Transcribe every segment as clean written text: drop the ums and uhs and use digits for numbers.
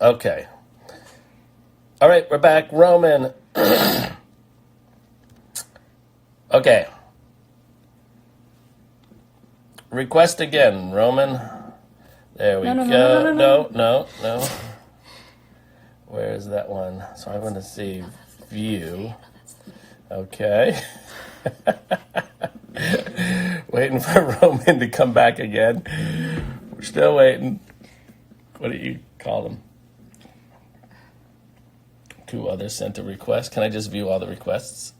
Okay. All right, we're back. Roman. Okay. Request again, Roman. There we No, no, no, no, no, go. no, no, No, no. no, no. Where is that one? So I want to see view. Okay. Waiting for Roman to come back again. We're still waiting. What do you call them? Two others sent a request. Can I just view all the requests?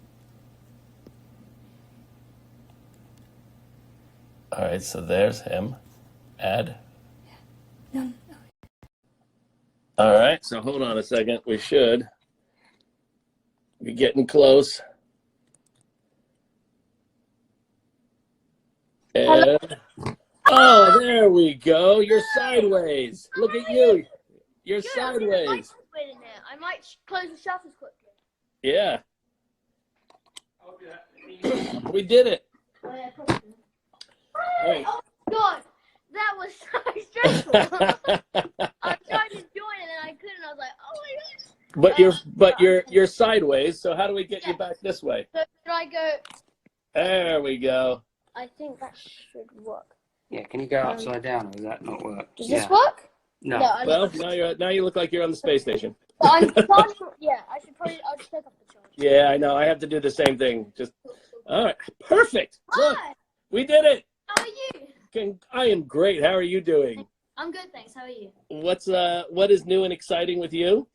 All right, so there's him. Add. No. All right, so hold on a second. We should be getting close. Hello. And oh, there we go. You're sideways. Look at you. You're Good, I was in the light sideways. in there. I might close the shutters quickly. Yeah, we did it. Oh, yeah, probably. Hey. Oh, God. That was so stressful. I tried to join and then I couldn't. I was like, oh, my gosh. But you're sideways. So how do we get you back this way? So should I go? There we go. I think that should work. Yeah, can you go upside down, or does that not work? Does Yeah. this work? No. I Well, now you look like you're on the space station. But I'm charging. Yeah, I should probably. I'll just take off the charge. Yeah, I know. I have to do the same thing. Just all right. Perfect. Look, Hi. we did it. How are you? I am great. How are you doing? I'm good, thanks. How are you? What is new and exciting with you?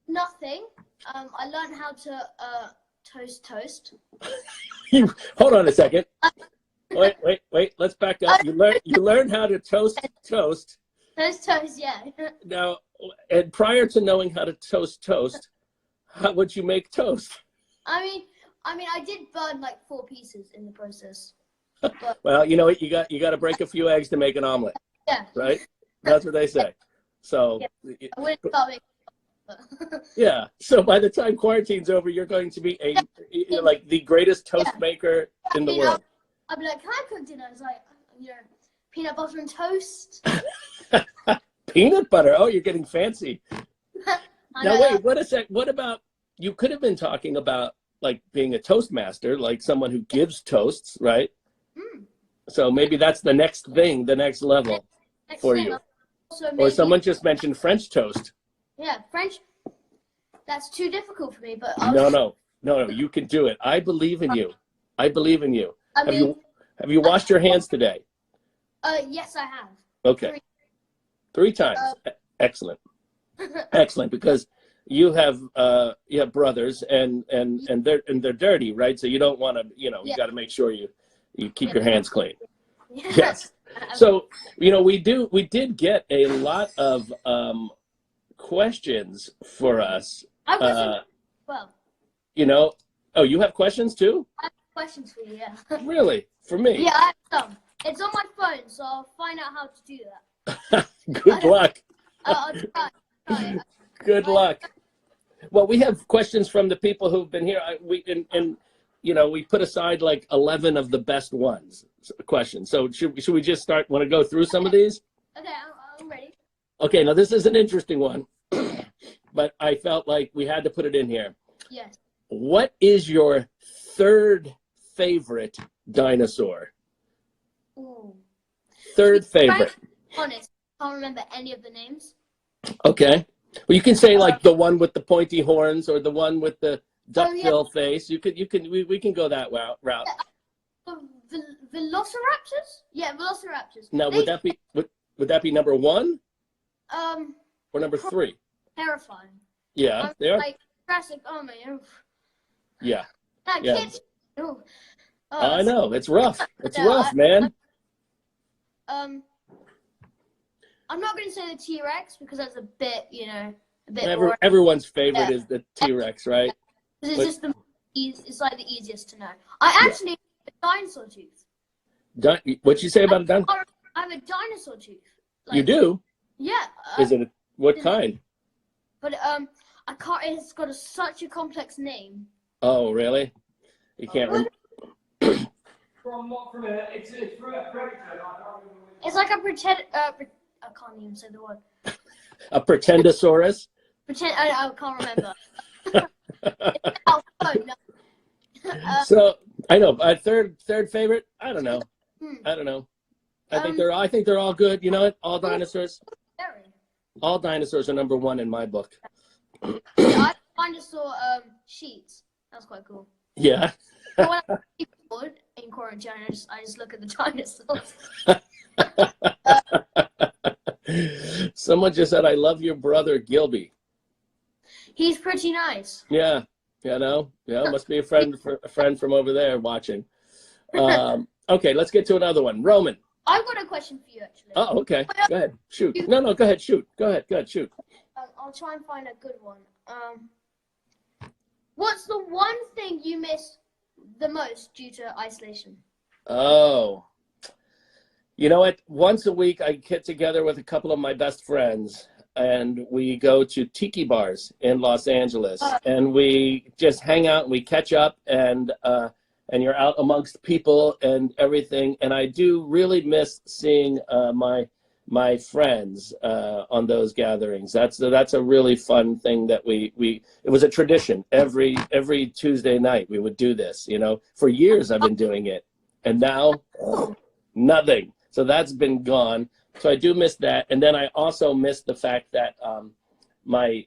Nothing. I learned how to toast. Hold on a second. Wait. Let's back up. You learned how to toast. Toast, yeah. Now, and prior to knowing how to toast, how would you make toast? I mean, I did burn like 4 pieces in the process. But Well, you know what? You got to break a few eggs to make an omelet, yeah, right? That's what they say. So, I wouldn't start making. But yeah. So by the time quarantine's over, you're going to be like the greatest toast Yeah. maker in the world. I'd be like, can I cook dinner? It's like, peanut butter and toast. Peanut butter. Oh, you're getting fancy. I Now know, wait, what a sec. What about, you could have been talking about like being a toastmaster, like someone who gives toasts, right? Mm. So maybe that's the next thing, the next level Next for thing, you. Also Or maybe, someone just mentioned French toast. yeah, French. That's too difficult for me. But I was, No. You can do it. I believe in you. I believe in you. I mean, Have you washed your hands today? yes, I have. Okay. 3 times. Excellent. Excellent, because you have brothers and they're dirty, right? So you don't want to, you Yeah. got to make sure you keep your hands clean. Yeah. Yes. So, we did get a lot of questions for us. I've got some. Well, Oh, you have questions too? I have questions for you. Yeah. Really? For me? Yeah, I have some. It's on my phone, so I'll find out how to do that. Good luck. I'll try. Good luck. Well, we have questions from the people who've been here. We put aside like 11 of the best ones questions. So should we just start? Want to go through some of these? Okay, I'm ready. Okay, now this is an interesting one, but I felt like we had to put it in here. Yes. What is your third favorite dinosaur? Ooh. Third To be favorite. honest, I can't remember any of the names. Okay. Well, you can say like the one with the pointy horns or the one with the duckbill face. We can go that route. Velociraptors? Yeah, Velociraptors. Now, would that be number 1 or number 3? Terrifying. Yeah, they are. Like Jurassic. Oh man. Yeah. That Yeah. kid's. Oh, I know. It's rough. It's No, rough, man. I'm not going to say the T-Rex because that's a bit, a bit boring. Everyone's favorite Yeah. is the T-Rex, right? It's But- just it's like the easiest to know. I actually have a dinosaur tooth. What'd you say about a dinosaur? I have a dinosaur tooth. You do? Yeah. Is it what kind? But I can't. It's got such a complex name. Oh, really? You can't remember. It's like a pretend. I can't even say the word. A pretendosaurus? Pretend I can't remember. Oh, no. So I know. Third favorite? I don't know. Hmm. I don't know. I think they're all good. You know what? All dinosaurs. Very. All dinosaurs are number one in my book. I kind of saw sheets. That's quite cool. Yeah. But when I'm bored in quarantine, I just look at the dinosaurs. Someone just said, "I love your brother Gilby." He's pretty nice. Yeah. You know. Yeah. Must be a friend from over there watching. Okay. Let's get to another one. Roman. I've got a question for you, actually. Oh, okay. Go ahead. Shoot. No. Go ahead. Shoot. Go ahead. Shoot. I'll try and find a good one. What's the one thing you miss the most due to isolation? Oh, you know what? Once a week, I get together with a couple of my best friends, and we go to tiki bars in Los Angeles, and we just hang out and we catch up, and you're out amongst people and everything. And I do really miss seeing my friends on those gatherings. That's a really fun thing that it was a tradition. Every Tuesday night we would do this, you know. For years I've been doing it, and now nothing. So that's been gone. So I do miss that. And then I also miss the fact that my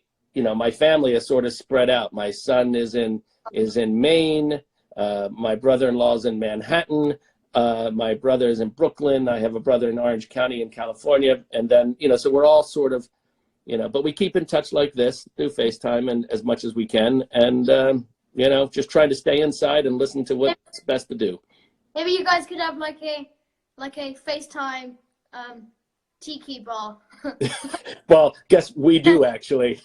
family is sort of spread out. My son is in Maine, my brother-in-law's in Manhattan. My brother is in Brooklyn. I have a brother in Orange County in California. And then, so we're all sort of, but we keep in touch like this through FaceTime and as much as we can. And, just trying to stay inside and listen to what's best to do. Maybe you guys could have like a FaceTime tiki bar. Well, guess we do actually.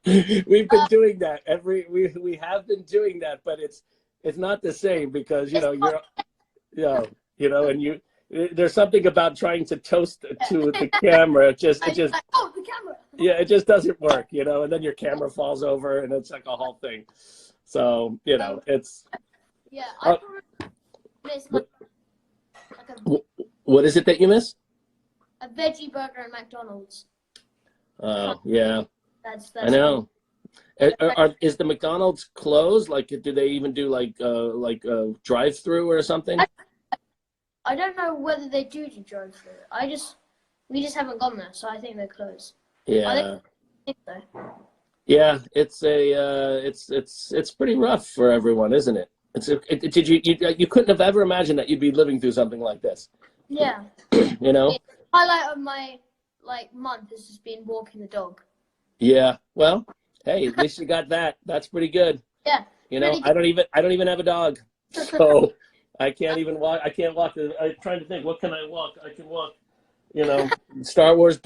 We've been doing that we have been doing that, but it's not the same because and there's something about trying to toast to the camera. It just the camera. Yeah, it just doesn't work, and then your camera falls over and it's like a whole thing. So it's I miss what is it that you miss? A veggie burger at McDonald's. Oh yeah, that's I know. Is the McDonald's closed? Like, do they even do like drive-through or something? I don't know whether they do drive-through. We just haven't gone there, so I think they're closed. Yeah. I think so. Yeah, it's pretty rough for everyone, isn't it? You couldn't have ever imagined that you'd be living through something like this. Yeah. The highlight of my month has just been walking the dog. Yeah. Well, hey, at least you got that. That's pretty good. Yeah. I don't even have a dog, so I can't even walk. I can't walk. I'm trying to think. What can I walk? I can walk. Star Wars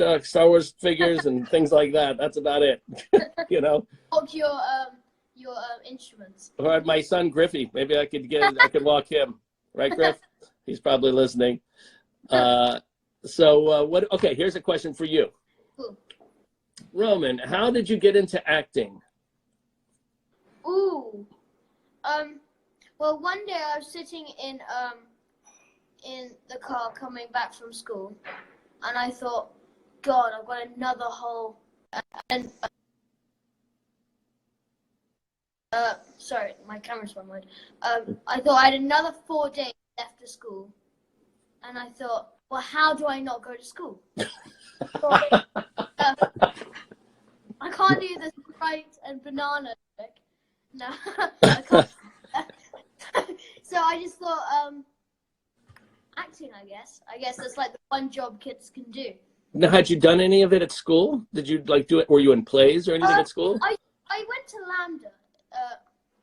figures and things like that. That's about it. Walk your instruments. Or my son Griffy. Maybe I could walk him. Right, Griff? He's probably listening. Okay, here's a question for you. Ooh. Roman, how did you get into acting? Ooh. Well, one day I was sitting in the car coming back from school, and I thought, God, I've got another whole and sorry, my camera's on mine. I thought I had another 4 days left of school, and I thought, well, how do I not go to school? I can't do the Sprite and banana trick. No, I can't. So I just thought, acting, I guess. I guess that's like the one job kids can do. Now, had you done any of it at school? Did you do it? Were you in plays or anything at school? I went to Lambda.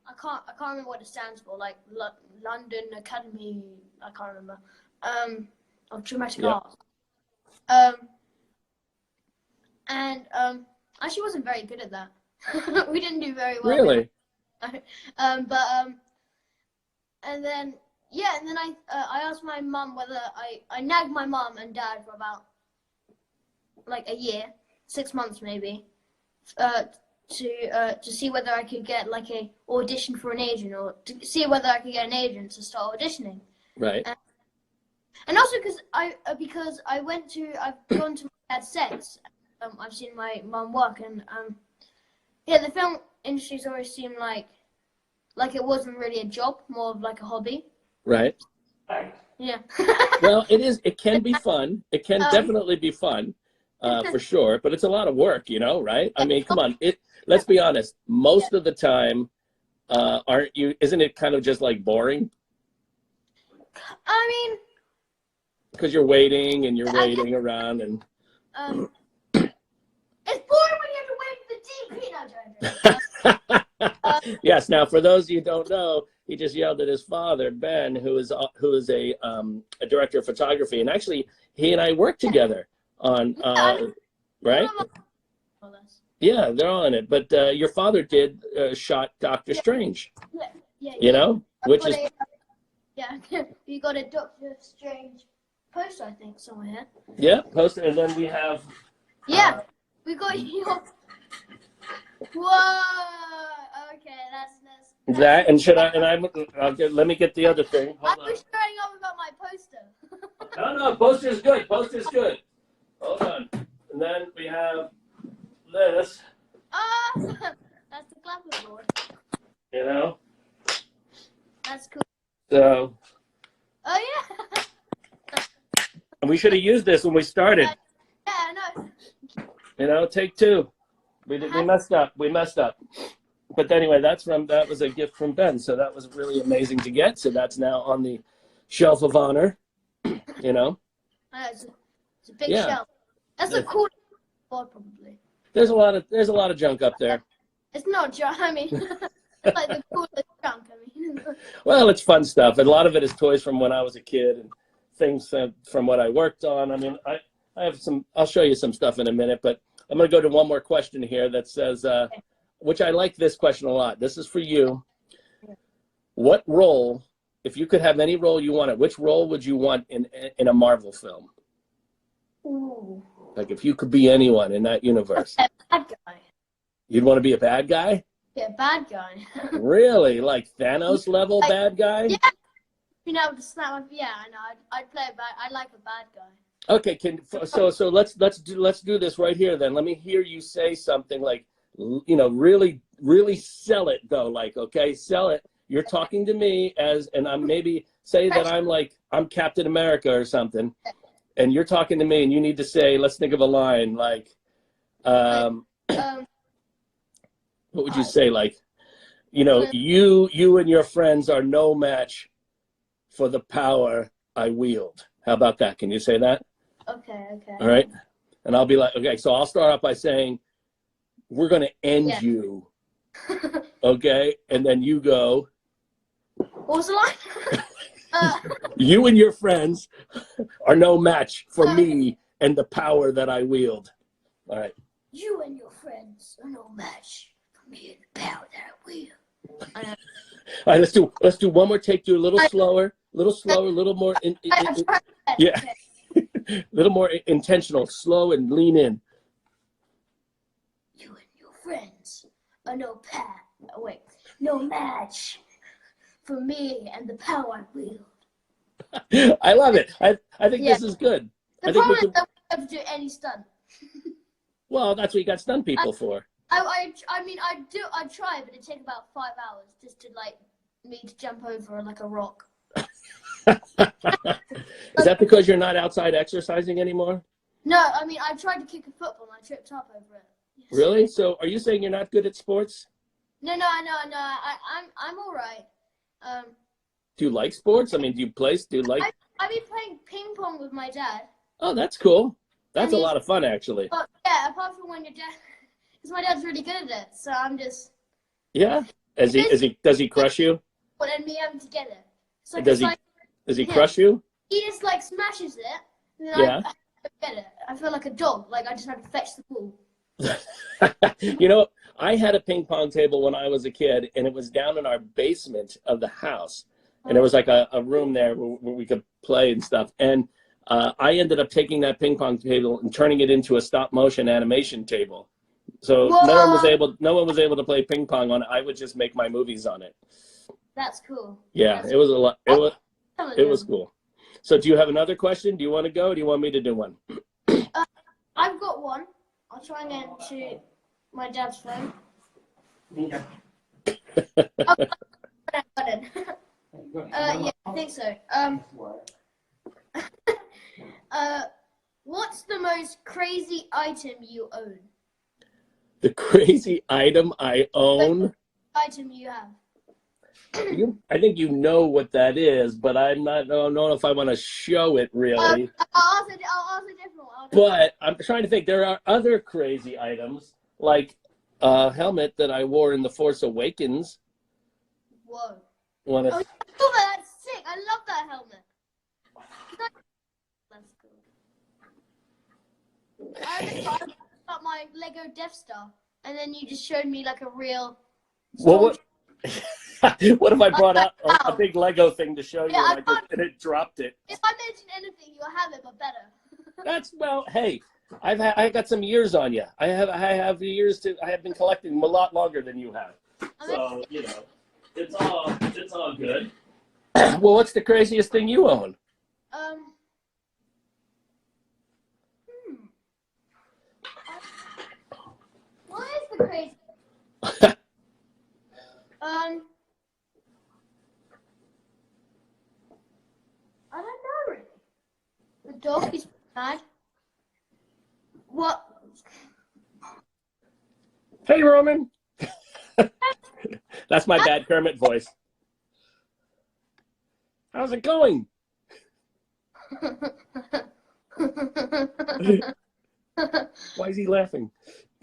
I can't remember what it stands for. Like London Academy. I can't remember. Of dramatic art. Actually wasn't very good at that. We didn't do very well. Really? And then I asked my mum whether I nagged my mum and dad for about like a year, 6 months maybe, to see whether I could get like a audition for an agent, or to see whether I could get an agent to start auditioning. Right. And also because I've gone to my dad's sets. I've seen my mum work, and yeah, the film industry's always seemed like it wasn't really a job, more of like a hobby. Right. Yeah. Well, it is. It can be fun. It can definitely be fun, for sure. But it's a lot of work, right? I mean, come on. Let's be honest. Most of the time, aren't you? Isn't it kind of just like boring? I mean, because you're waiting and you're waiting around and. It's boring when you have to wait for the DP. No, Yes. Now, for those of you who don't know, he just yelled at his father, Ben, who is a director of photography, and actually he and I worked together on right. Yeah, they're all in it. But your father did shot Doctor Strange. Yeah. Which is. Yeah, you got a Doctor Strange poster, I think, somewhere here. Yeah, poster, and then we have. Yeah, we got your. Whoa! Okay, that's that. And should I? And let me get the other thing. Hold I was showing off about my poster. No, poster's good. Poster's good. Hold on. And then we have this. That's the clapperboard. That's cool. So. Oh yeah. And we should have used this when we started. Yeah, I know. Take two. We messed up. We messed up. But anyway, that was a gift from Ben. So that was really amazing to get. So that's now on the shelf of honor. It's a big shelf. That's a cool board, probably. There's a lot of junk up there. It's not junk. I mean, it's like the coolest junk. I mean. Well, it's fun stuff. And a lot of it is toys from when I was a kid and things from what I worked on. I mean, I have I'll show you some stuff in a minute, but I'm going to go to one more question here that says, which I like this question a lot. This is for you. What role, if you could have any role you wanted, which role would you want in a Marvel film? Ooh. Like if you could be anyone in that universe. A bad guy. You'd want to be a bad guy? Yeah, bad guy. Really? Like Thanos level bad guy? Yeah. To snap. Yeah, I know. I'd play a bad. I like a bad guy. Okay. So let's do this right here then. Let me hear you say something like, really, really sell it though. Like, okay, sell it. You're talking to me and I'm maybe say that I'm Captain America or something, and you're talking to me and you need to say, let's think of a line like, what would you say? Like, you and your friends are no match for the power I wield. How about that? Can you say that? Okay. All right. And I'll be like, okay, so I'll start off by saying, we're going to end you. Okay. And then you go. What was the line? You and your friends are no match for me and the power that I wield. All right. You and your friends are no match for me and the power that I wield. All right, let's do one more take. Do a little slower, a little more. Yeah, a little more intentional, slow, and lean in. You and your friends are no match for me and the power I wield. I love it. I think this is good. The problem is that we don't do any stunt. Well, that's what you got stunt people for. I mean, I'd try, but it'd take about 5 hours just to me to jump over like a rock. Is that because you're not outside exercising anymore? No, I mean, I tried to kick a football and I tripped up over it. Yes. Really? So are you saying you're not good at sports? No, I'm all right. Do you like sports? I mean, do you I've been playing ping pong with my dad. Oh, that's cool. That's a lot of fun, actually. But yeah, apart from when your dad, because my dad's really good at it, so I'm just. Yeah. Does he crush you? But then me having to get it. So does he crush you? He just smashes it. And then I get it. I feel like a dog. Like I just have to fetch the ball. I had a ping pong table when I was a kid, and it was down in our basement of the house. And there was like a room there where we could play and stuff. And I ended up taking that ping pong table and turning it into a stop motion animation table. So no one was able to play ping pong on it. I would just make my movies on it. That's cool. Yeah, it was a lot. It was cool. So do you have another question? Do you want to go? Or do you want me to do one? I've got one. I'll try and get into my dad's phone. Yeah. Oh, yeah, I think so. What's the most crazy item you own? The crazy item I own? Item you have. I think you know what that is, but I don't know if I want to show it really. I'll ask a different one. But I'm trying to think. There are other crazy items, like a helmet that I wore in The Force Awakens. Whoa. When Oh, that's sick. I love that helmet. That's cool. I got my Lego Death Star, and then you just showed me like a real. Well, what if I brought out a big Lego thing to show you, Yeah, and it dropped it? If I mention anything, you'll have it, but better. Hey, I got some years on you. I have years I have been collecting a lot longer than you have. So it's all good. Well, what's the craziest thing you own? What is the crazy? I don't know really. The dog is mad. What? Hey, Roman. That's my bad Kermit voice. How's it going? Why is he laughing?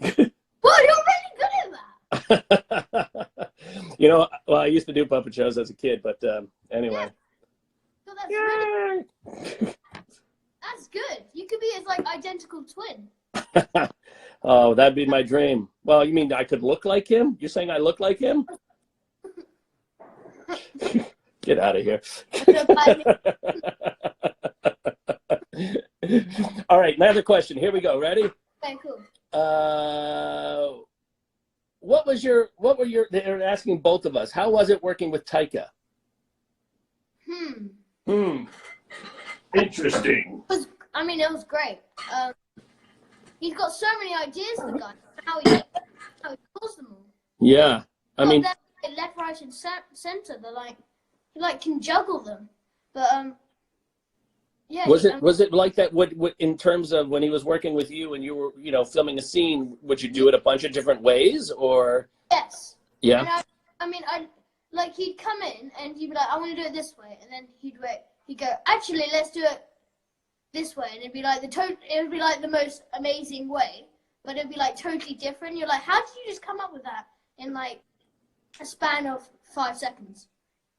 Well, you're really good at that. Well, I used to do puppet shows as a kid, but anyway. So that's really, that's good. You could be his identical twin. Oh, that'd be my dream. Well, you mean I could look like him? You're saying I look like him? Get out of here. All right, another question. Here we go. Ready? Okay, cool. They're asking both of us, how was it working with Taika? Interesting. It was great. He's got so many ideas, the guy. How he calls them all. Yeah. Left, right, and center. They're he can juggle them. But yeah. Was it like that? What in terms of when he was working with you and you were filming a scene? Would you do it a bunch of different ways or? Yes. Yeah. And he'd come in and he'd be like, I want to do it this way, and then he'd go, actually, let's do it this way, and it'd be like the most amazing way, but it'd be totally different. You're like, how did you just come up with that in a span of 5 seconds?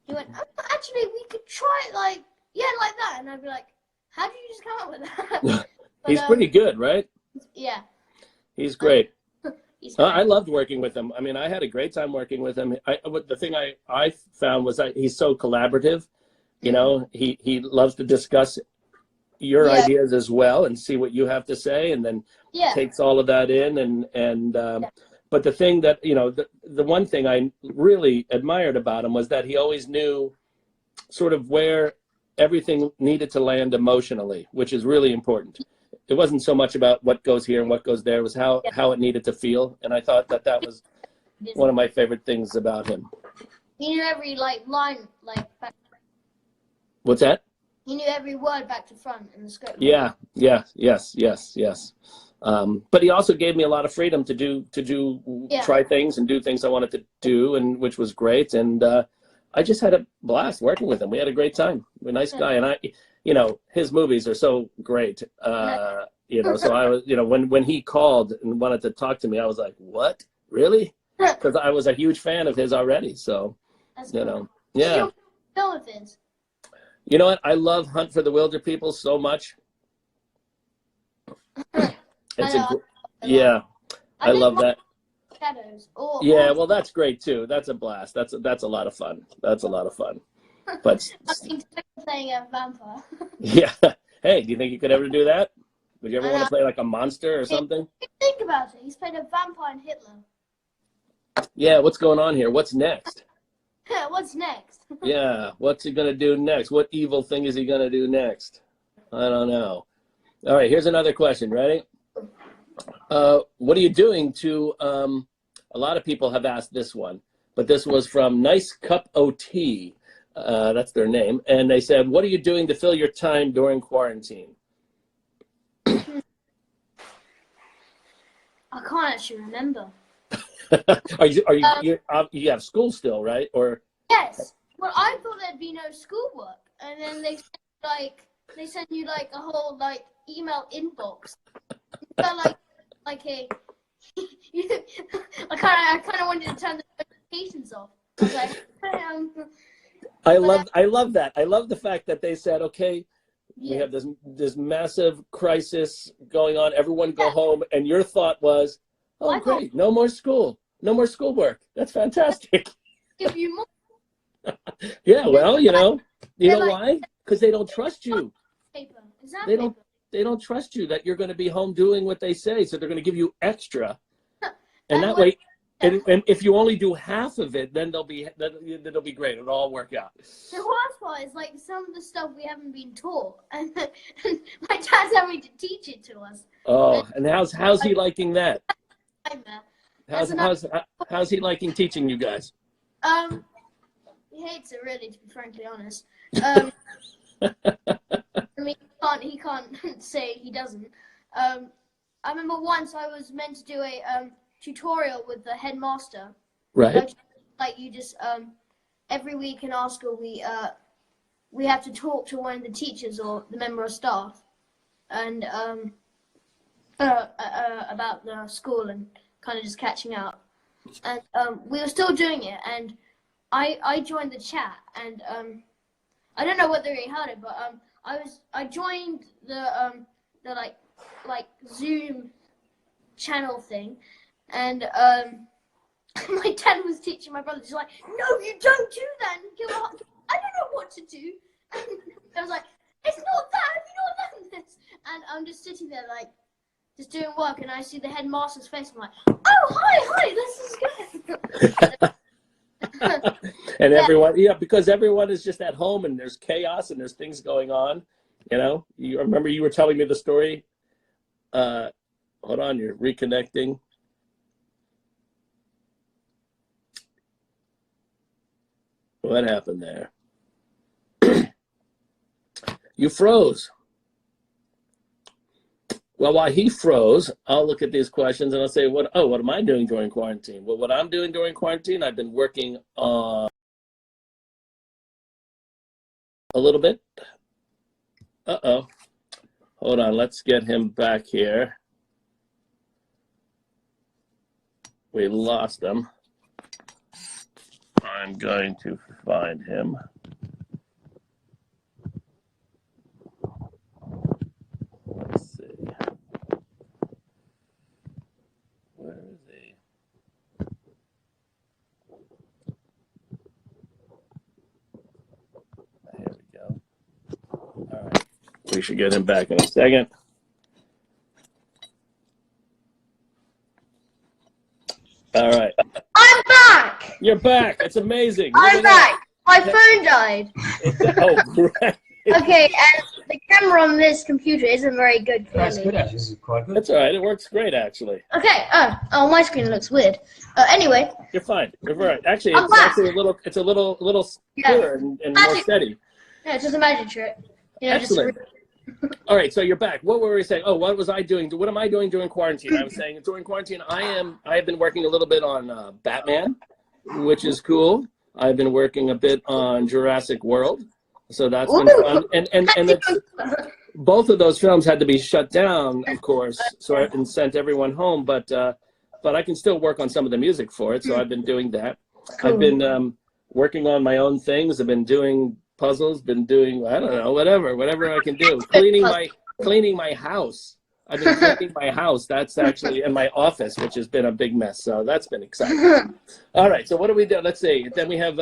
He went, actually, we could try it like that, and I'd be like, how did you just come up with that? But, he's pretty good, right? Yeah. He's great. He's great. I loved working with him. I had a great time working with him. The thing I found was that he's so collaborative. He loves to discuss your ideas as well and see what you have to say, and then takes all of that in. But the thing that the one thing I really admired about him was that he always knew sort of where everything needed to land emotionally, which is really important. It wasn't so much about what goes here and what goes there. It was how it needed to feel. And I thought that was one of my favorite things about him. He knew every line back. What's that? He knew every word back to front in the script. Yeah. Yes. But he also gave me a lot of freedom to try things and do things I wanted to do, and which was great. And I just had a blast working with him. We had a great time. He's a nice guy, and his movies are so great. So I was, when he called and wanted to talk to me, I was like, what? Really? Because I was a huge fan of his already. So, That's cool. yeah. Film of his. You know what? I love Hunt for the Wilder People so much. I love that. Shadows. Well, that's great too. That's a blast. That's a lot of fun. But playing a vampire. Yeah. Hey, do you think you could ever do that? Would you ever want to play like a monster or something? Think about it. He's played a vampire and Hitler. Yeah. What's going on here? What's next? What's next? Yeah, what's he gonna do next? What evil thing is he gonna do next? I don't know. All right, here's another question. Ready? What are you doing to? A lot of people have asked this one, but this was from Nice Cup OT. That's their name, and they said, "What are you doing to fill your time during quarantine?" I can't actually remember. You have school still, right? Or Yes. Well, I thought there'd be no schoolwork, and then they send you like a whole like email inbox. So like a I kind of wanted to turn the notifications off. I was like, I love that. I love the fact that they said, okay, we have this massive crisis going on. Everyone go home, and your thought was, oh, great, no more school, no more schoolwork. That's fantastic. give you more Yeah, well, you know like, why? Because they don't trust you. paper. Exactly. They don't trust you that you're going to be home doing what they say, so they're going to give you extra, and that way, and if you only do half of it, then it'll be great. It'll all work out. The worst part is like some of the stuff we haven't been taught, and my dad's having to teach it to us. Oh, and how's he liking that? Nightmare. How's he liking teaching you guys? He hates it really, to be frankly honest. I mean, he can't say he doesn't. I remember once I was meant to do a tutorial with the headmaster. Right. Like you just every week in our school we have to talk to one of the teachers or the member of staff, and about the school and kind of just catching up. And we were still doing it, and I joined the chat, and I don't know whether he heard it, but I joined the like Zoom channel thing, and my dad was teaching my brother. He's like, "No, you don't do that." And I don't know what to do. And I was like, "It's not that. Have you not done this?" And I'm just sitting there like, just doing work, and I see the headmaster's face. I'm like, "Oh, hi, this is good." And everyone, because everyone is just at home, and there's chaos, and there's things going on. You know, you remember you were telling me the story. Hold on, you're reconnecting. What happened there? You froze. Well, while he froze, I'll look at these questions and I'll say, what am I doing during quarantine? Well, what I'm doing during quarantine, I've been working on a little bit. Uh-oh. Hold on, let's get him back here. We lost him. I'm going to find him. Let's see. Where is he? Here we go. All right. We should get him back in a second. All right. I'm back. You're back. It's amazing. I'm back. My phone died. Oh, great. Okay, and the camera on this computer isn't very good. That's good, actually. This is quite good. That's all right. It works great, actually. Okay. Oh, my screen looks weird. Anyway. You're fine. You're all right. Actually, I'm it's back. actually a little clearer and more steady. Yeah, it's just a magic trick. You know, Excellent. All right, so you're back. What were we saying? Oh, what was I doing? What am I doing during quarantine? I was saying during quarantine, I have been working a little bit on Batman, which is cool. I've been working a bit on Jurassic World, so that's been fun. And it's, both of those films had to be shut down, of course, so I sent everyone home. But I can still work on some of the music for it, so I've been doing that. Cool. I've been working on my own things. I've been doing puzzles, been doing, I don't know, whatever I can do. Cleaning my house. I've been cleaning my house. That's actually in my office, which has been a big mess. So that's been exciting. All right. So what do we do? Let's see. Then we have,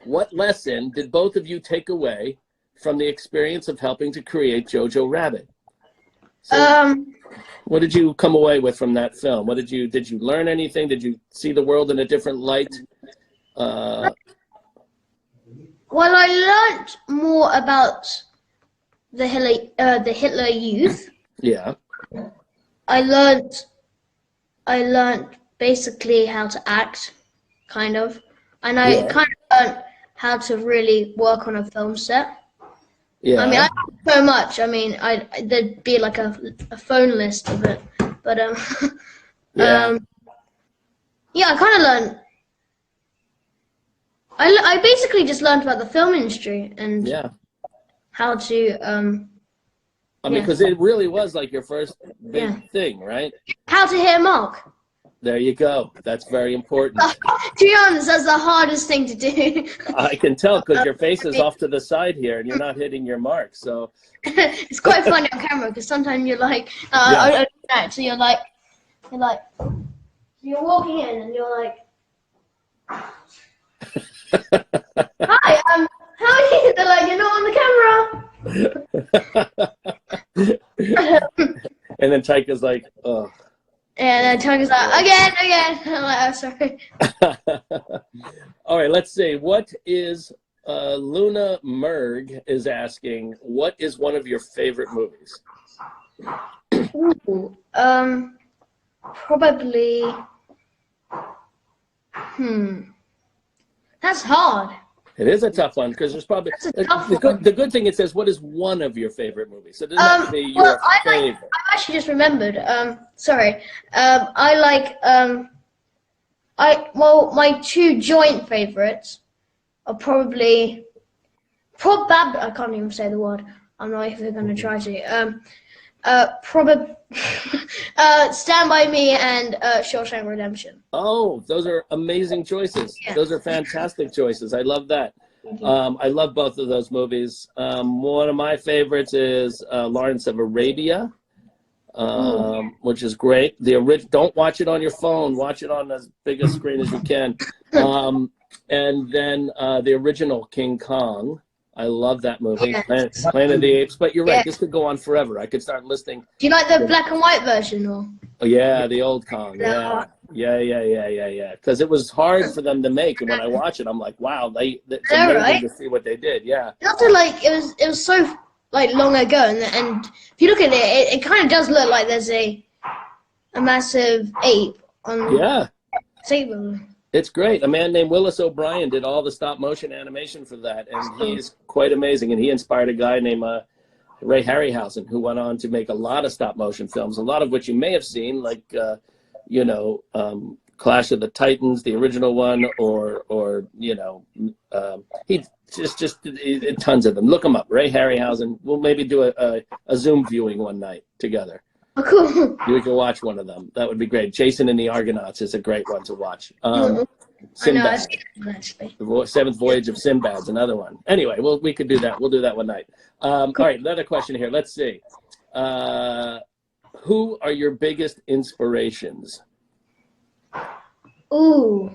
what lesson did both of you take away from the experience of helping to create Jojo Rabbit? So, what did you come away with from that film? Did you learn anything? Did you see the world in a different light? Uh, Well, I learnt more about the Hitler Youth. yeah, I learnt basically how to act, kind of, and I yeah, kind of learnt how to really work on a film set. I mean, yeah, I learned so much. I mean, there'd be like a phone list of it, but yeah, yeah, I kind of learned. I basically just learned about the film industry and yeah. how to I mean, yeah, because it really was like your first yeah, big thing, right? how to hit a mark. There you go. That's very important. To be honest, that's the hardest thing to do. I can tell because your face is off to the side here and you're not hitting your mark. So, It's quite funny on camera because sometimes you're like, yeah. so you're like, so you're walking in and you're like, hi, how are you? They're like, you're not on the camera. And then Taika's like, oh. And then Tony's like, again. I'm like, oh, sorry. All right, let's see. What is Luna Merg is asking, what is one of your favorite movies? Ooh, probably, that's hard. It is a tough one because there's probably That's a tough the one. good thing it says what is one of your favorite movies. So it doesn't have to be your Well, favorite. I actually just remembered. Sorry. I like my two joint favorites are probably I can't even say the word. I'm not even going to try to. Probably Stand By Me and Shawshank Redemption. Oh, those are amazing choices. Yeah. Those are fantastic choices. I love that. Thank you. I love both of those movies. One of my favorites is Lawrence of Arabia, which is great. Don't watch it on your phone. Watch it on as big a screen as you can. And then the original King Kong. I love that movie, Yes. Planet of the Apes. But you're right, Yeah. this could go on forever. I could start listing. Do you like the black and white version or? Oh, yeah, the old Kong. Yeah. Because it was hard for them to make, and when I watch it, I'm like, wow, it's amazing right? to see what they did. Yeah. After like it was so like long ago, and if you look at it, it kind of does look like there's a massive ape on Yeah. table. It's great. A man named Willis O'Brien did all the stop motion animation for that, and he's quite amazing. And he inspired a guy named Ray Harryhausen, who went on to make a lot of stop motion films, a lot of which you may have seen, like Clash of the Titans, the original one, or he just tons of them. Look them up. Ray Harryhausen. We'll maybe do a Zoom viewing one night together. Oh, cool. You can watch one of them. That would be great. Jason and the Argonauts is a great one to watch. I know, Sinbad, I've seen it actually. the Seventh Voyage of Sinbad's another one. Anyway, we could do that. We'll do that one night. All right, another question here. Let's see. Who are your biggest inspirations? Ooh,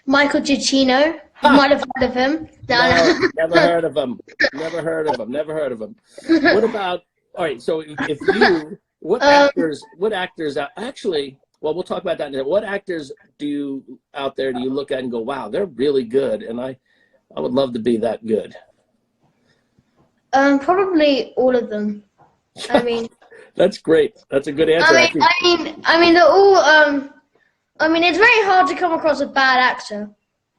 Michael Giacchino. You might have heard of him. No, never heard of him. Never heard of him. Never heard of him. What about? All right. So if you, what actors? Actually, well, we'll talk about that in a minute. What actors do you look at and go, wow, they're really good, and I would love to be that good. Probably all of them. I mean, That's great. That's a good answer. I mean, they're all. I mean, it's very hard to come across a bad actor,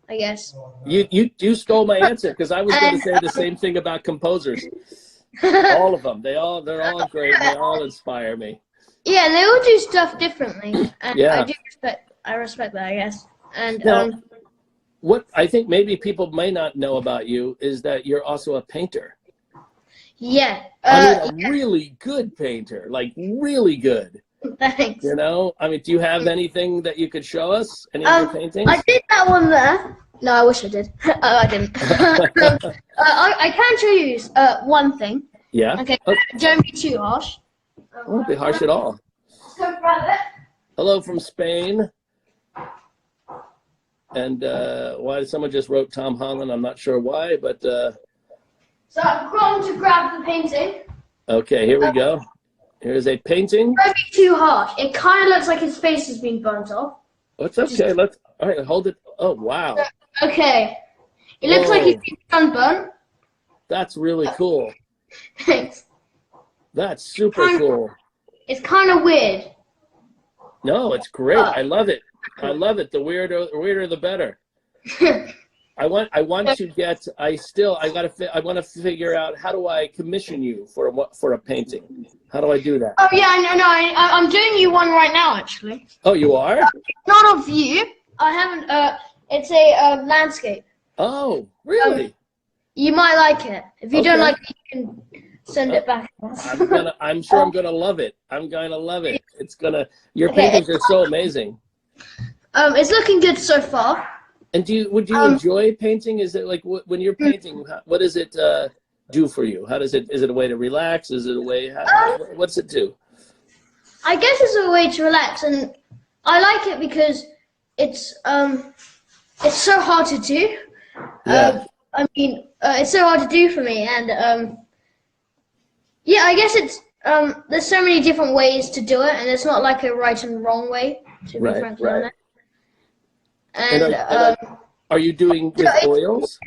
I guess. You stole my answer because I was going to say the same thing about composers. All of them. They're all great. They all inspire me. Yeah, and they all do stuff differently, and Yeah. I respect that, I guess. And Now, what I think maybe people may not know about you is that you're also a painter. yeah, I mean, a really good painter, like really good. thanks. You know, I mean, do you have anything that you could show us? Any of your paintings? I did that one there. No, I wish I did. I didn't. I can show you one thing. Yeah. Okay, Oh, don't be too harsh. won't be harsh at all. So grab it. Hello from Spain. And why someone just wrote Tom Holland? I'm not sure why, but So I've gone to grab the painting. okay, here we go. Here's a painting. Don't be too harsh. It kind of looks like his face has been burnt off. It's okay. All right, hold it. Oh, wow. Okay. It looks like Whoa. you've been sunburned. That's really cool. Thanks. That's super cool. It's kind of weird. No, it's great. I love it. I love it. The weirder the better. I want to get. I want to figure out how do I commission you for a painting. How do I do that? Oh yeah, no, I'm doing you one right now actually. Oh, you are? Not of you. I haven't. It's a landscape. Oh, really? You might like it. If you don't Okay. like it, you can send it back. I'm sure I'm gonna love it. I'm gonna love it. Your Okay. paintings are so amazing. It's looking good so far. And would you enjoy painting? Is it like when you're painting? What does it do for you? Is it a way to relax? Is it a way? What's it do? I guess it's a way to relax, and I like it because it's so hard to do. Yeah. It's so hard to do for me, and yeah, I guess it's there's so many different ways to do it, and it's not like a right and wrong way. To be frankly honest. And are you doing with oils?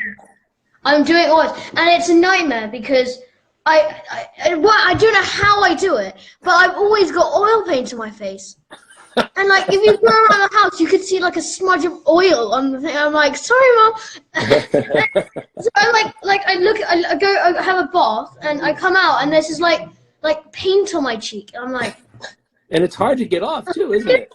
I'm doing oils, and it's a nightmare because I don't know how I do it, but I've always got oil paint on my face. And like, if you go around the house, you could see like a smudge of oil on the thing. I'm like, sorry, Mom. So I have a bath, and I come out, and there's this like paint on my cheek. I'm like, and it's hard to get off too, isn't it?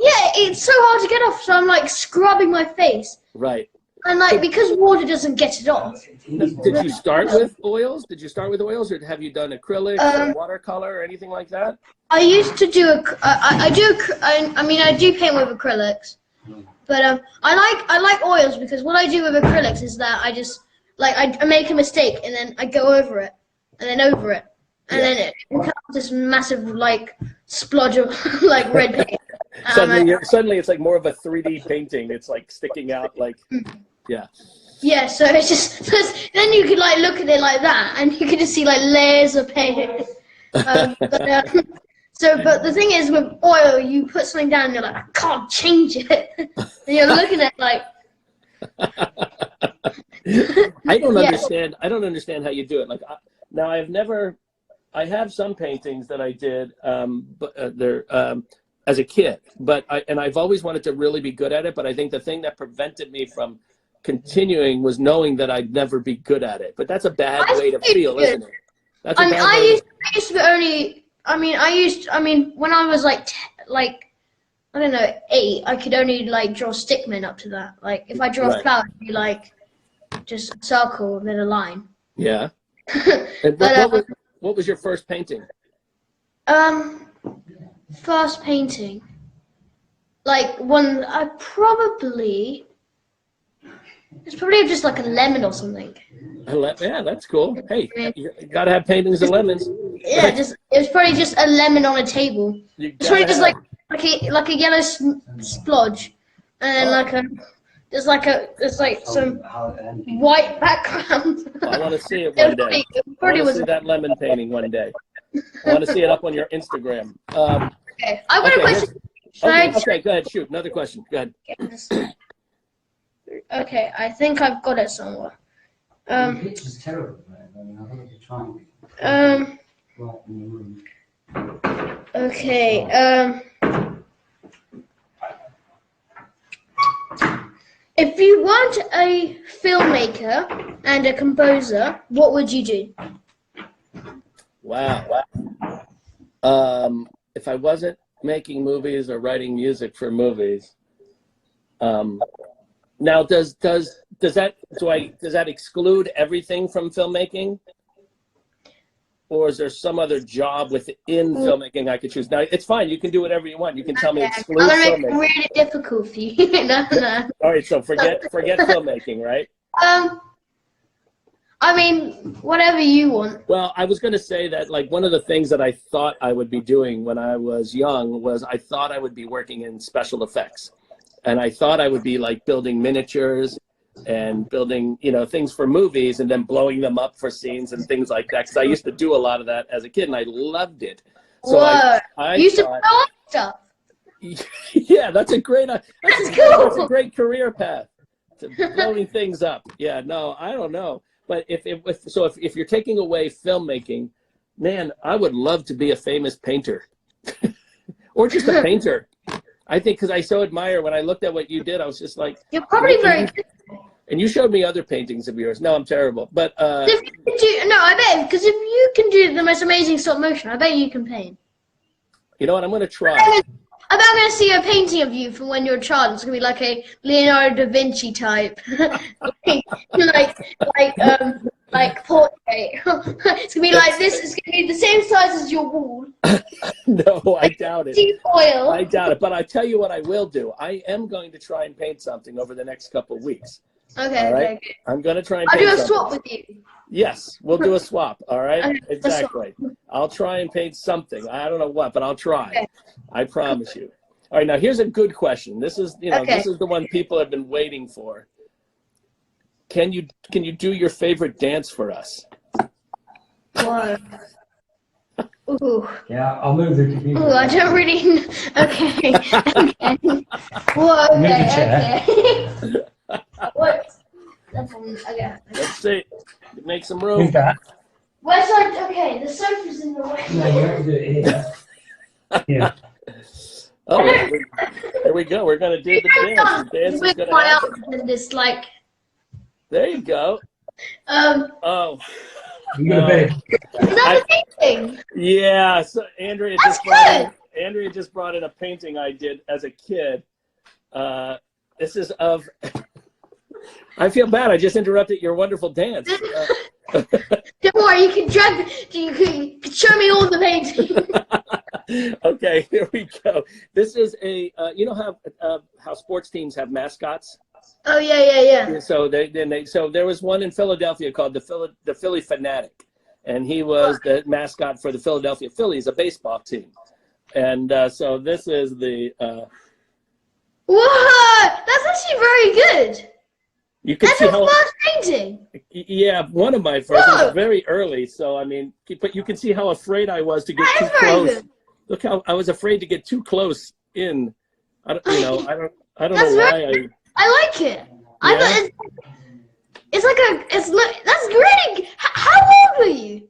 yeah, it's so hard to get off. So I'm like scrubbing my face. Right. And like, because water doesn't get it off. Did you start with oils? Or have you done acrylics or watercolor or anything like that? I used to do I do paint with acrylics, but I like oils because what I do with acrylics is that I just like I make a mistake and then I go over it and then over it and then it becomes this massive like splodge of like red paint. Suddenly it's like more of a 3D painting. It's like sticking out like, yeah. Yeah, so it's just then you could like look at it like that, and you could just see like layers of paint. But the thing is, with oil, you put something down, and you're like, I can't change it, and you're looking at it like. I don't understand. I don't understand how you do it. Like now, I have some paintings that I did, but they're as a kid, and I've always wanted to really be good at it. But I think the thing that prevented me from continuing was knowing that I'd never be good at it. But that's a bad way to feel, isn't it? That's a bad way I used to only. When I was like I don't know 8, I could only like draw stickmen up to that. Like if I draw a flower, it'd be like just a circle and then a line. Yeah. And what was your first painting? First painting, like one it's probably just like a lemon or something. Yeah, that's cool. Hey, you gotta have paintings of lemons. Yeah, it was probably just a lemon on a table. It's probably just like a yellow splodge, and then there's like some white background. I want to see it one day. I want to see that lemon painting one day. I want to see it up on your Instagram. Okay, I've got a question. Okay, go ahead. Shoot, another question. Go ahead. Okay, I think I've got it somewhere. The picture's terrible, man. I mean, I think you're trying. Right in the room. Okay. If you weren't a filmmaker and a composer, what would you do? Wow. If I wasn't making movies or writing music for movies, now does that exclude everything from filmmaking? Or is there some other job within filmmaking I could choose? Now, it's fine. You can do whatever you want. You can tell me exclude I'm filmmaking. going to make it really difficult for you. No. All right, so forget filmmaking, right? I mean, whatever you want. Well, I was going to say that, like, one of the things that I thought I would be doing when I was young was I thought I would be working in special effects. And I thought I would be, like, building miniatures and building, things for movies and then blowing them up for scenes and things like that. Because I used to do a lot of that as a kid, and I loved it. So Whoa. I you used to thought, blow up stuff. yeah, that's a great That's cool. That's a great career path. blowing things up. Yeah, no, I don't know. But if you're taking away filmmaking, man, I would love to be a famous painter or just a painter. I think because I so admire when I looked at what you did, I was just like, You're probably very good. And you showed me other paintings of yours. No, I'm terrible. But If you can do, no, I bet, because if you can do the most amazing stop motion, I bet you can paint. you know what? I'm going to try. I bet I'm going to see a painting of you from when you're a child. It's going to be like a Leonardo da Vinci type. like portrait. It's going to be like this. It's going to be the same size as your wall. No, I doubt it. Deep oil. I doubt it. But I tell you what I will do. I am going to try and paint something over the next couple of weeks. Okay, All right? okay. I'm going to try and I'll paint do a something. swap with you. Yes, we'll do a swap. All right? Okay, Exactly. I'll try and paint something. I don't know what, but I'll try. Okay. I promise you. All right, now here's a good question. This is, Okay. this is the one people have been waiting for. Can you do your favorite dance for us? Whoa. Ooh. Yeah, I'll move the computer. Ooh, I don't really know. Okay. Okay. Whoa, Move the okay, chair. okay. What? Okay. Let's see. Make some Who's room. that? Where's our, okay, the sofa's in the way. No, you have to do it here. Yeah. Oh, there we go. We're going to do the dance. The dance is With going to my happen. outfit and this, like, There you go. Oh, You got a bed. is that a painting? yeah. So Andrea That's just brought in a painting I did as a kid. This is of. I feel bad. I just interrupted your wonderful dance. Don't worry, you can show me all the paintings. Okay, here we go. This is a. You know how sports teams have mascots. Oh yeah. So there was one in Philadelphia called the Philly Fanatic, and he was the mascot for the Philadelphia Phillies, a baseball team. And so this is the. Whoa, that's actually very good. You can That's see your how. first painting. Yeah, one of my first. It Whoa. was very early, so I mean, but you can see how afraid I was to get That too is very close. good. Look how I was afraid to get too close in. I don't know That's why I like it. I Yeah? thought that's great. How old were you?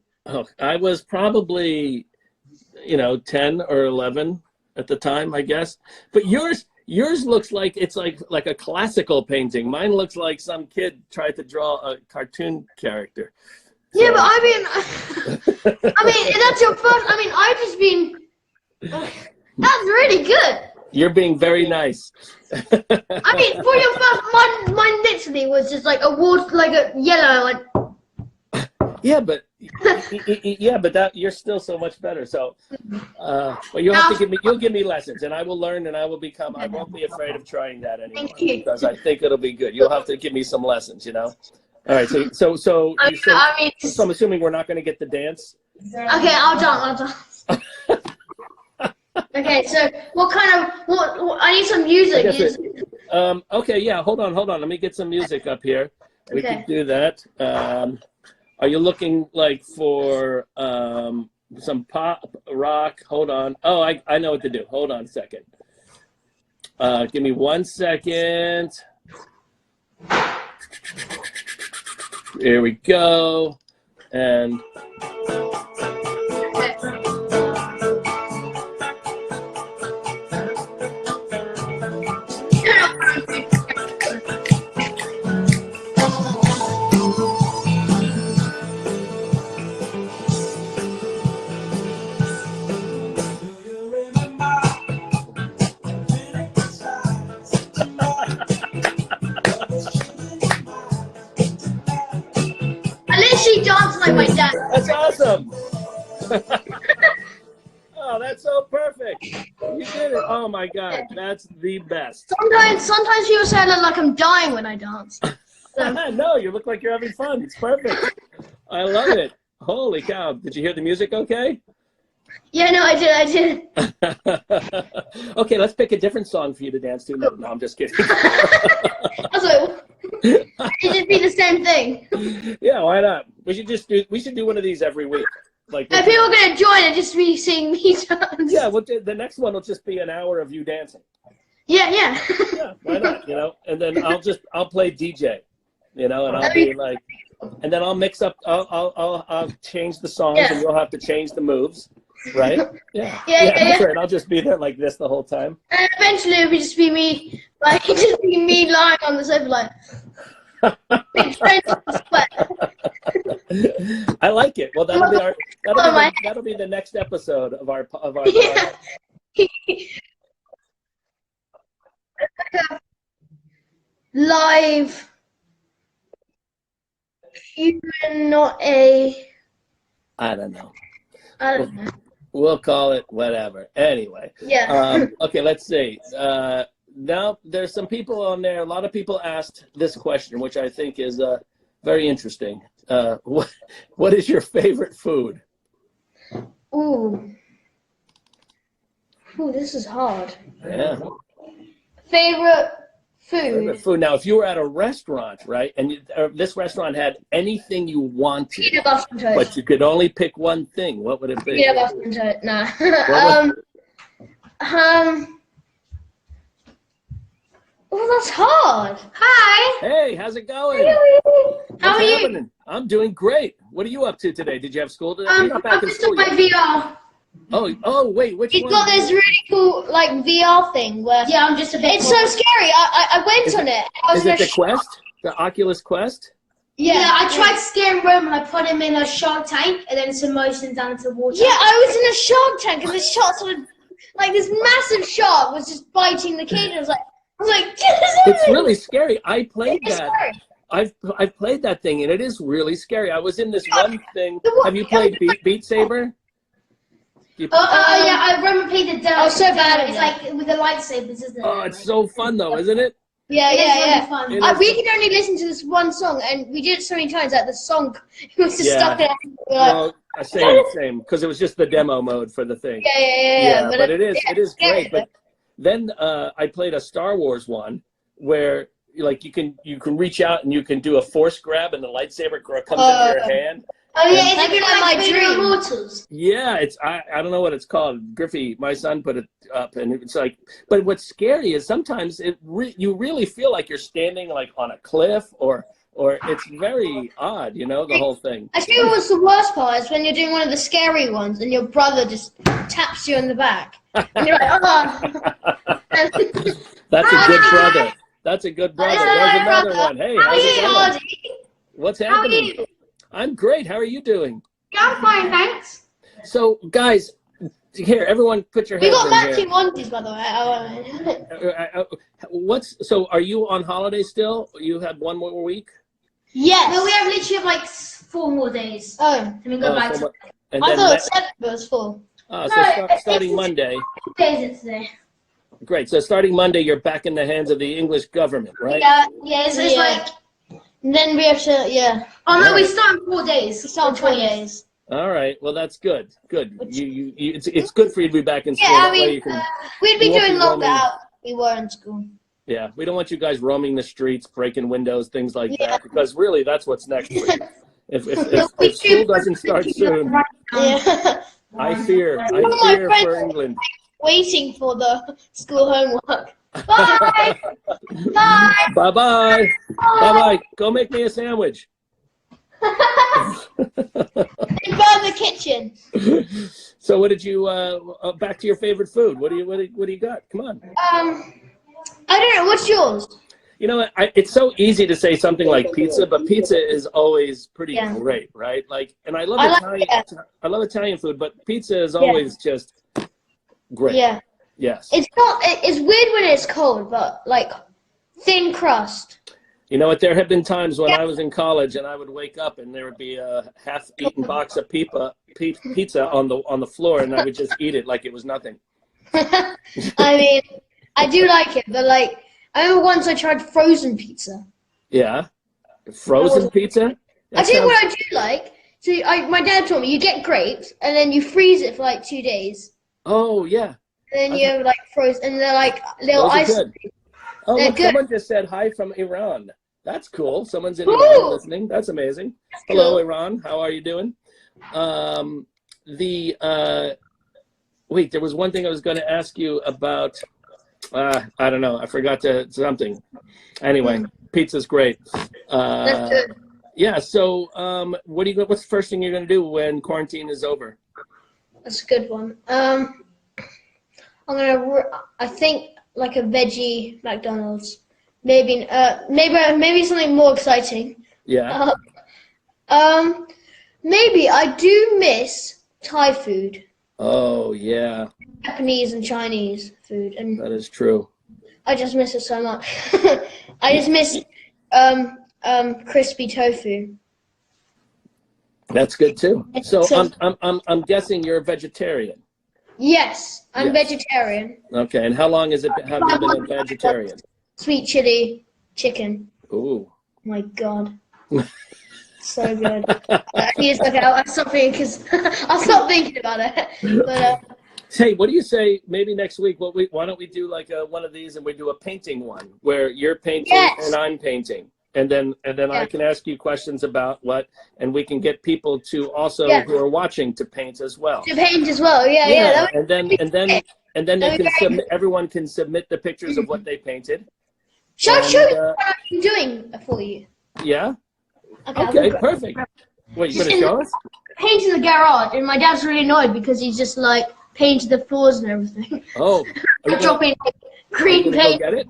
I was probably, 10 or 11 at the time, I guess. But yours looks like it's like a classical painting. Mine looks like some kid tried to draw a cartoon character. Yeah, So- but that's your first. I've just been. That's really good. You're being very nice. For your first, mine literally was just like a water, like a yellow, like. Yeah, but that you're still so much better. So, well, you'll have to you'll give me lessons, and I will learn, and I will become. I won't be afraid of trying that anymore Thank you. because I think it'll be good. You'll have to give me some lessons, All right, so so I'm assuming we're not going to get the dance. Okay, I'll dance. Okay, so what I need some music. I guess okay, yeah, hold on. Let me get some music up here. We Okay. can do that. Are you looking like for some pop, rock? Hold on. Oh, I know what to do. Hold on a second. Give me 1 second. Here we go. And I literally dance like my dad. that's awesome. Oh, that's so perfect. You did it. Oh my God, that's the best. Sometimes people say I look like I'm dying when I dance. No, you look like you're having fun. It's perfect. I love it. Holy cow. Did you hear the music okay? Yeah, no, I did. Okay, let's pick a different song for you to dance to. No, I'm just kidding. I was like, it should be the same thing. Yeah, why not? We should do one of these every week. Like, And people are gonna join and just be seeing me dance. yeah, the next one will just be an hour of you dancing. Yeah, yeah. Yeah, why not? You know, and then I'll play DJ. You know, and I'll be like, and then I'll mix up. I'll change the songs, Yeah. and you'll have to change the moves, right? Yeah, Yeah, that's yeah. right. I'll just be there like this the whole time. And eventually it'll just be me, like, just be me lying on the sofa, like, big trench of sweat. I like it. Well, that'll be the next episode of our Yeah. Live, even not a, I don't know. I don't know. We'll call it whatever. Anyway. Yeah. Okay, let's see. Now there's some people on there. A lot of people asked this question, which I think is very interesting. What is your favorite food? Ooh. Ooh, this is hard. Yeah. Favorite Favorite food? food. Now, if you were at a restaurant, right, and this restaurant had anything you wanted, Peanut butter and toast. but you could only pick one thing, what would it be? Peanut butter and toast. Nah. Oh, that's hard. Hi. Hey, how's it going? How are you? happening? I'm doing great. What are you up to today? Did you have school today? You're not back I'm in just school on my yet. VR. Oh, wait, which You've one? got this really cool like VR thing where I'm just a bit. it's so scary. I went on it. I was Is in it a the Quest? The Oculus Quest? Yeah, I tried scaring Rome and I put him in a shark tank and then submerged him down into water. Yeah, I was in a shark tank and the shark sort of like this massive shark was just biting the kid. And I was like, It's really scary. I played It's that. scary. I've played that thing, and it is really scary. I was in this one thing. The Have you played Beat Saber? Yeah, I remember played the Oh, so bad. It's like with the lightsabers, isn't it? Oh, it's so fun though, isn't it? Yeah, It is yeah, really yeah. fun. It is. We could only listen to this one song, and we did it so many times that the song was just Yeah. stuck in our like, Well, same, because it was just the demo mode for the thing. yeah. But it is scary, great. But then I played a Star Wars one where like you can reach out and you can do a force grab, and the lightsaber comes into your hand. Oh yeah, That'd it's be like my Vader dream. Immortals. Yeah, it's I don't know what it's called. Griffin, my son, put it up, and it's like. But what's scary is sometimes you really feel like you're standing like on a cliff, or it's very odd, you know, the whole thing. I think what's the worst part is when you're doing one of the scary ones, and your brother just taps you on the back, and you're like, oh. That's a good brother. That's a good brother. There's another one. Hey, How are how's it you, going? Hardy? What's How are happening? you? I'm great. How are you doing? Yeah, I'm fine, thanks. So, guys, here, everyone, put your We hands got in matching here. onesies, by the way. So are you on holiday still? You had one more week? Yes. No, we have literally like 4 more days. Oh, And we go back to And I then thought it was 7, but it was 4. No, starting it's- Monday. 2 days it's today. Great. So starting Monday, you're back in the hands of the English government, right? Yeah, it's Yeah. like. And then we have to, Oh no, we Right. start in 4 days. we start on 4 20th. days. All right. Well, that's good. Good. It's good for you to be back in school. Yeah, I That way mean, you can, we'd be You won't doing be longer roaming. out. We were in school. yeah, we don't want you guys roaming the streets, breaking windows, things like Yeah. that, because really that's what's next for you. If We if school doesn't start soon, Yeah. I fear my for friends- England. Waiting for the school homework. Bye. Bye. Bye bye. Bye bye. Go make me a sandwich. They burn the kitchen. So what did you back to your favorite food? What do you got? Come on. I don't know. What's yours? You know what? It's so easy to say something like pizza, but pizza is always pretty Yeah. great, right? Like, and I love I like Italian. that. I love Italian food, but pizza is always just great. Yeah. Yes. It's not. It's weird when it's cold, but like thin crust. You know what? There have been times when I was in college and I would wake up and there would be a half-eaten box of pizza on the floor, and I would just eat it like it was nothing. I mean, I do like it, but like I remember once I tried frozen pizza. Yeah. Frozen pizza? I tell you what I do like. So my dad told me you get grapes and then you freeze it for like 2 days, Oh, yeah. and then you have like frozen, and they're like little Those are ice. good. Oh, They're look, good. someone just said hi from Iran. That's cool. Someone's in Ooh. Iran listening. That's amazing. Hello, cool. Iran. How are you doing? Wait, there was one thing I was going to ask you about. I don't know. I forgot something. Anyway, pizza's great. That's good. Yeah. So, what's the first thing you're gonna do when quarantine is over? That's a good one. I think like a veggie McDonald's. Maybe something more exciting. Yeah. Maybe I do miss Thai food, Oh, yeah. Japanese and Chinese food, and That is true. I just miss it so much. I just miss crispy tofu. That's good too. So So- I'm guessing you're a vegetarian. Yes, I'm Yes. vegetarian. Okay. And how long have you been a vegetarian? Sweet chili chicken. Ooh. Oh my God. So good. I'll stop thinking I'll stop thinking about it. But Hey, what do you say? Maybe next week, why don't we do like one of these and we do a painting one where you're painting Yes. and I'm painting, and then I can ask you questions about and we can get people to also Yeah. who are watching to paint as well. to paint as well. Yeah. That would- And then they That'd be can great. submit. Everyone can submit the pictures of what they painted. Shall I And, show you what I'm doing for you? Yeah. Okay. Okay. Perfect. Wait, you gonna show us? Paint in the garage, and my dad's really annoyed because he's just like painted the floors and everything. Oh, are you gonna, Dropping are you green gonna go paint. get it?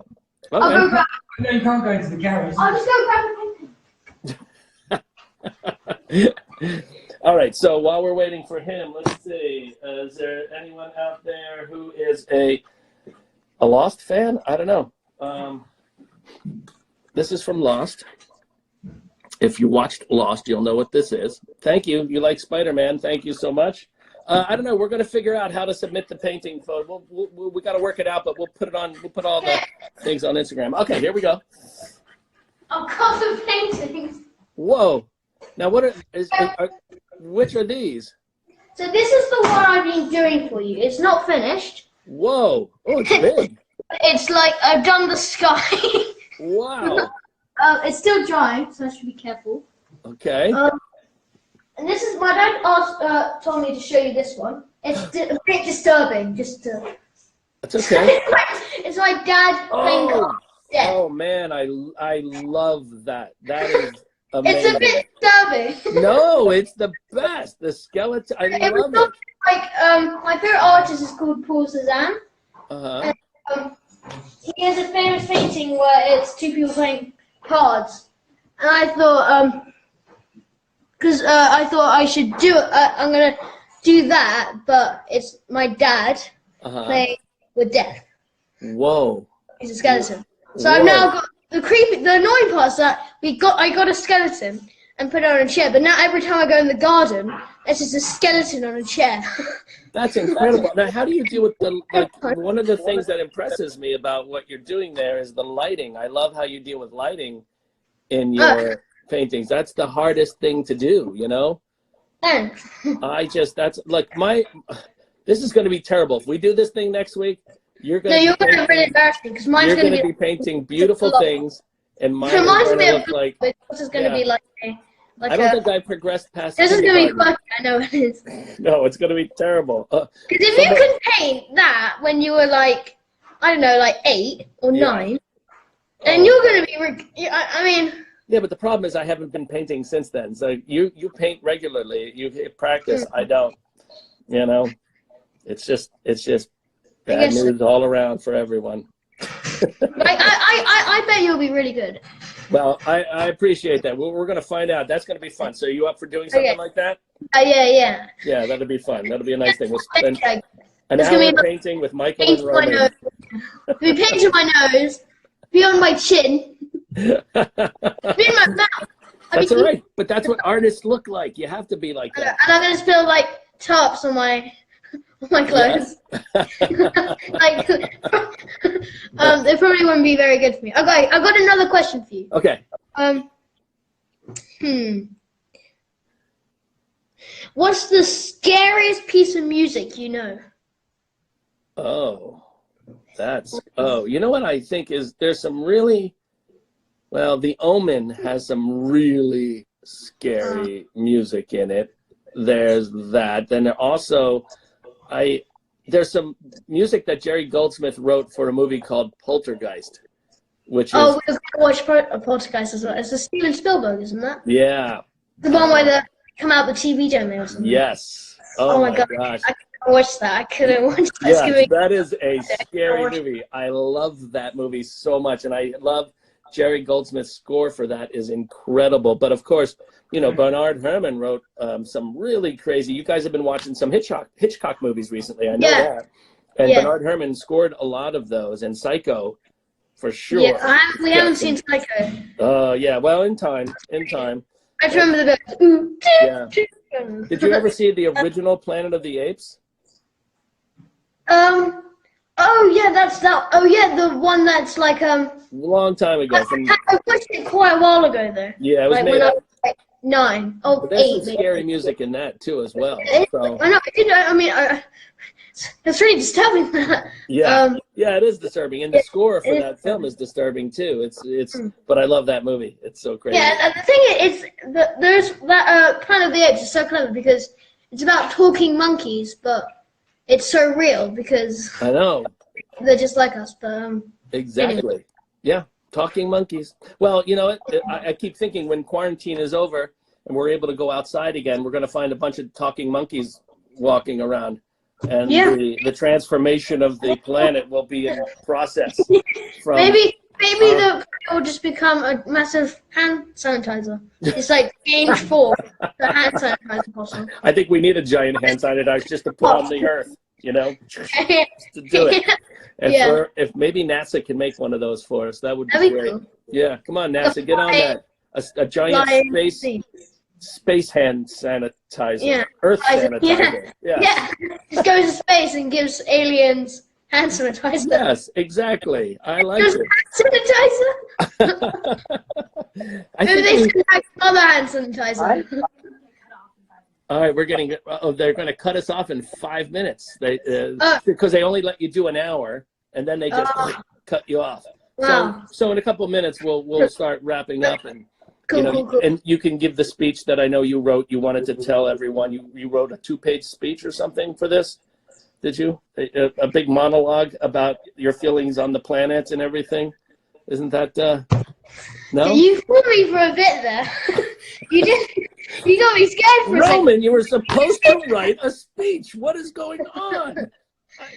I'll Okay. go grab. No, you can't go into the garage. I'll just go grab the painting. All right. So while we're waiting for him, let's see. Is there anyone out there who is a Lost fan? I don't know. This is from Lost. If you watched Lost, you'll know what this is. Thank you. You like Spider-Man. Thank you so much. I don't know. We're going to figure out how to submit the painting photo. We got to work it out, but we'll put it on. We'll put all the things on Instagram. Okay, here we go. I've got the paintings. Whoa. Now, which are these? So this is the one I've been doing for you. It's not finished. Whoa. Oh, it's big. It's like I've done the sky. Wow. It's still drying, so I should be careful. Okay. And this is my dad told me to show you this one. It's a bit disturbing, just to. That's okay. It's my dad playing Oh. cards. Yeah. Oh man, I love that. That is It's amazing. a bit disturbing. No, it's the best. The skeleton. I It was love not it. like my favorite artist is called Paul Cézanne. Uh-huh. He has a famous painting where it's two people playing cards, and I thought because I thought I should do it. I'm gonna do that, but it's my dad Uh-huh. playing with death. Whoa. He's a skeleton. So I've now got the annoying part is that I got a skeleton and put it on a chair, but now every time I go in the garden, it's just a skeleton on a chair. That's incredible. Now, how do you deal with one of the things that impresses me about what you're doing there is the lighting. I love how you deal with lighting in your paintings. That's the hardest thing to do, you know? Thanks. This is going to be terrible. If we do this thing next week, you're going No, to you're going to really embarrass me because mine's you're going to be be. painting beautiful things, and mine So is mine's going going to to look be like. This is going to be like I don't think I progressed past. This is going to be kindergarten. quirky. I know it is. Because No, it's going to be terrible. if you could paint that when you were like, I don't know, like 8 or Yeah. 9, then you're going to be. I mean. Yeah, but the problem is I haven't been painting since then. So you paint regularly. You practice. I don't. You know, it's just bad guess so. news all around for everyone. I bet you'll be really good. Well, I appreciate that. We're going to find out. That's going to be fun. So you up for doing something Okay. like that? Yeah. Yeah, that'll be fun. That'll be a nice thing. We'll spend Okay. an It's gonna hour be- painting with Michael Paint and my Roman. nose. Be painting my nose. Be on my chin. Be in my mouth. That's all right. But that's what artists look like. You have to be like that. And I'm gonna spill like tarps on my clothes. Like, they probably wouldn't be very good for me. Okay, I've got another question for you. Okay. What's the scariest piece of music you know? You know what I think is there's some really, well, The Omen has some really scary music in it. There's that. Then there also, there's some music that Jerry Goldsmith wrote for a movie called Poltergeist, which is Oh, we've watched Poltergeist as well. It's a Steven Spielberg, isn't that? yeah, The one where they come out the TV don't they or something? yes. Oh, my gosh. I couldn't watch that. I couldn't watch that. Yes, that is a scary movie. I love that movie so much, and I love Jerry Goldsmith's score for that is incredible. But of course, you know, Bernard Herrmann wrote some really crazy. You guys have been watching some Hitchcock movies recently. I know that. And Bernard Herrmann scored a lot of those, and Psycho, for sure. Yeah, we haven't seen Psycho. Oh, yeah. Well, in time. I just remember the bit. Yeah. Did you ever see the original Planet of the Apes? Oh yeah, that's that. Oh yeah, the one that's like Long time ago. I watched it quite a while ago though. Yeah, it was like made when I up. was like 9. Oh, But there's 8. some scary music in that too, as well. So. I know. I mean, it's really disturbing. Yeah, yeah, it is disturbing, and the score for that film is disturbing too. It's. But I love that movie. It's so crazy. Yeah, the thing is, there's that Planet of the Apes is so clever because it's about talking monkeys, but it's so real because I know. they're just like us. But Exactly. anyway. Yeah, talking monkeys. Well, you know, I keep thinking when quarantine is over and we're able to go outside again, we're going to find a bunch of talking monkeys walking around. And the transformation of the planet will be in process. From, maybe the planet will just become a massive hand sanitizer. It's like game 4, the hand sanitizer bottle. I think we need a giant hand sanitizer just to put on the earth, you know, just to do it. And if maybe NASA can make one of those for us, that would be great. Cool. Yeah, come on, NASA, get on that. A giant space hand sanitizer, Earth sanitizer. Yeah, just goes to space and gives aliens hand sanitizer. Yes, exactly. I like it. Hand sanitizer. Maybe they should have another hand sanitizer. All right, we're getting. Oh, they're going to cut us off in 5 minutes. Because they only let you do an hour, and then they just cut you off. Wow. So in a couple of minutes, we'll start wrapping up, and cool. And you can give the speech that I know you wrote. You wanted to tell everyone. You wrote a 2-page speech or something for this. Did you? A big monologue about your feelings on the planet and everything. Isn't that? No. You fooled me for a bit there. You did. You got me scared for a second. Roman, you were supposed to write a speech. What is going on?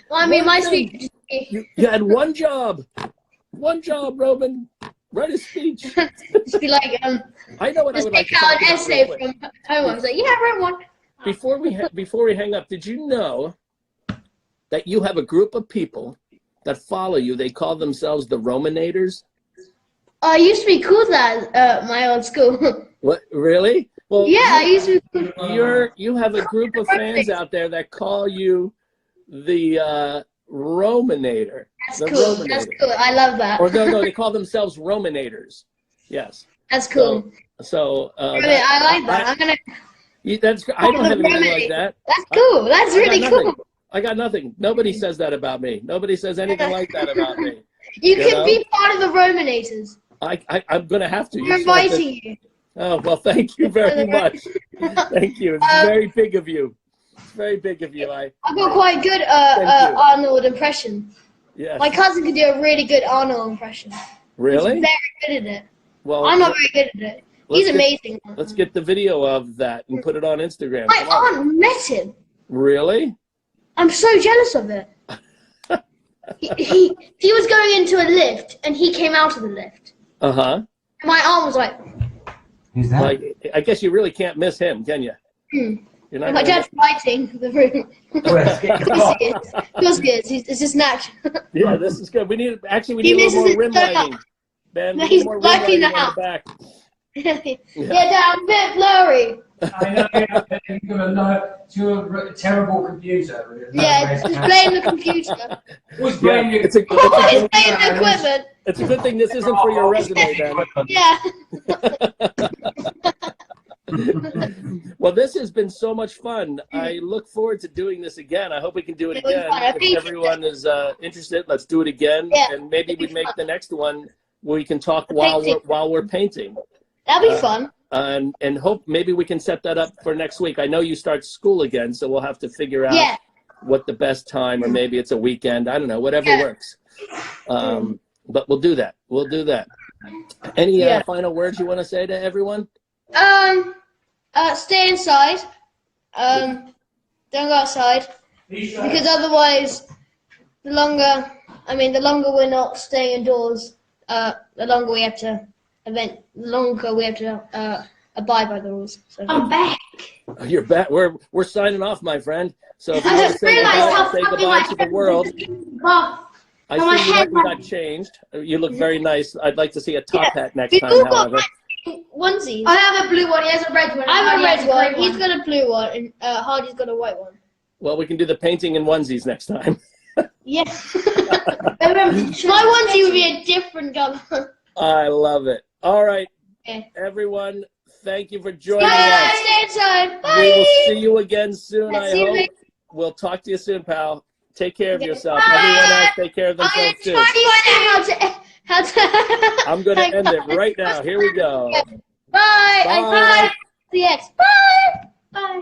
Well, I mean, my speech. You had one job. One job, Roman. Write a speech. Just be like, I know what I just would like pick to out talk an about essay real quick. from home. I was like, yeah, I wrote one. Before we hang up, did you know that you have a group of people that follow you? They call themselves the Romanators. I used to be called that at my old school. What? Really? Well, yeah, I used to be called. You have a group of fans out there that call you the Romanator. That's cool. Romanator. That's cool. I love that. Or no, they call themselves Romanators. Yes. That's cool. So I like that. I'm gonna. I don't have anything like that. That's cool. That's really cool. I got nothing. Nobody says that about me. Nobody says anything like that about me. You can be part of the Romanators. I'm going to have to. I'm inviting you. Oh, well, thank you very much. Thank you. It's very big of you. It's very big of you. I've got quite good Arnold impression. Yes. My cousin could do a really good Arnold impression. Really? He's very good at it. Well, I'm not very good at it. He's amazing. Let's get the video of that and put it on Instagram. My aunt met him. Really? I'm so jealous of it. he was going into a lift and he came out of the lift. Uh-huh. My aunt was like, who's that? Like, I guess you really can't miss him, can you? You're not my dad's lighting the room. It's just natural. Yeah, this is good. We need a little more rim lighting. Ben, we need more rim lighting on the back. Yeah, Dad, I'm a bit blurry. I know, you're a terrible computer. Yeah, just blame the computer. Who's blaming you? It's a good equipment. It's a good thing this isn't for your resume, Ben. Yeah. Well, this has been so much fun. I look forward to doing this again. I hope we can do it again. If everyone is interested, let's do it again. Yeah. And maybe we make the next one where we can talk while we're painting. That'll be fun. And hope maybe we can set that up for next week. I know you start school again, so we'll have to figure out what the best time, or maybe it's a weekend. I don't know, whatever works. But we'll do that. We'll do that. Any final words you want to say to everyone? Stay inside. Don't go outside, because otherwise, the longer we're not staying indoors, the longer we have to abide by the rules. So. I'm back. You're back. We're signing off, my friend. So if you I want to just say realized how goodbye fucking to the world. I my see you head got changed. You look very nice. I'd like to see a top hat next time, We've all however. got onesies. I have a blue one. He has a red one. I have a Hardy has red one. grey He's got a blue one, and Hardy's got a white one. Well, we can do the painting in onesies next time. Yeah. My onesie would be a different color. I love it. All right, Okay. everyone, thank you for joining Bye. us. Stay inside. Bye. We will see you again soon, I See you hope. later. We'll talk to you soon, pal. Take care of Okay. yourself. Bye. Everyone else, take care of themselves too. How to I'm going to end it right now. Here we go. Bye. Bye. Bye. The X. Bye. Bye.